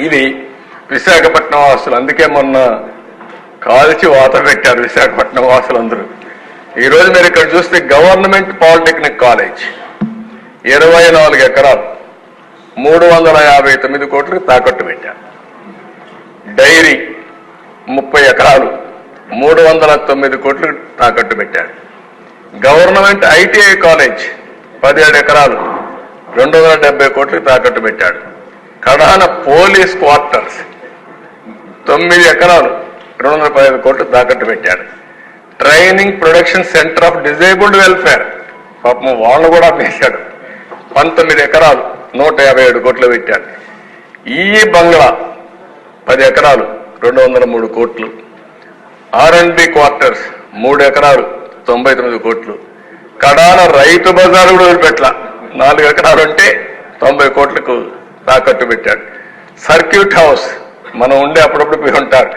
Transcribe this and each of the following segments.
ఇది విశాఖపట్నం వాసులు. అందుకే మొన్న కాల్చి వాత పెట్టారు విశాఖపట్నం వాసులందరూ. ఈరోజు మీరు ఇక్కడ చూస్తే గవర్నమెంట్ పాలిటెక్నిక్ కాలేజ్ 24 ఎకరాలు 359 కోట్లకు తాకట్టు పెట్టారు. డైరీ 30 ఎకరాలు 309 కోట్లకు తాకట్టు పెట్టారు. గవర్నమెంట్ ఐటీఐ కాలేజ్ 17 ఎకరాలు 270 కోట్లకు తాకట్టు పెట్టాడు. కడాన పోలీస్ క్వార్టర్స్ 9 ఎకరాలు 215 కోట్లు తాకట్టు పెట్టాడు. Training production centre of disabled welfare పాపం వాళ్ళు కూడా వేశాడు. 19 ఎకరాలు 157 కోట్లు పెట్టాడు. ఈ బంగ్లా 10 ఎకరాలు 203 కోట్లు. R&B క్వార్టర్స్ 3 ఎకరాలు 99 కోట్లు. కడాన రైతు బజారు కూడా వదిలిపెట్ల 4 ఎకరాలు అంటే 90 కోట్లకు తాకట్టు పెట్టాడు. సర్క్యూట్ హౌస్ మనం ఉండే అప్పుడప్పుడు పోయి ఉంటారు,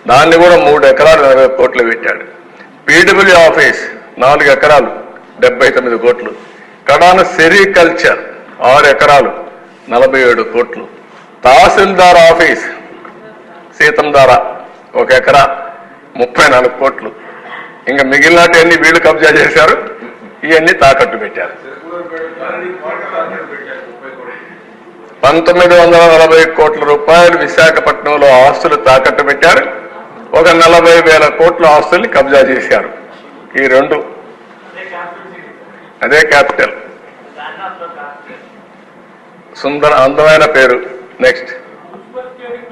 దాన్ని కూడా 3 ఎకరాలు 40 కోట్లు పెట్టాడు. పీడబ్ల్యూ ఆఫీస్ 4 ఎకరాలు 79 కోట్లు. కడాన సెరికల్చర్ 6 ఎకరాలు 47 కోట్లు. తహసీల్దార్ ఆఫీస్ సీతంధార 1 ఎకరా 34 కోట్లు. ఇంకా మిగిలినవన్నీ వీళ్ళు కబ్జా చేశారు, ఇవన్నీ తాకట్టు పెట్టారు. 1940 కోట్ల రూపాయలు విశాఖపట్నంలో ఆస్తులు తాకట్టు పెట్టారు. ఒక 40,000 కోట్ల ఆస్తుల్ని కబ్జా చేశారు. ఈ రెండు అదే క్యాపిటల్. సుందర అందమైన పేరు. నెక్స్ట్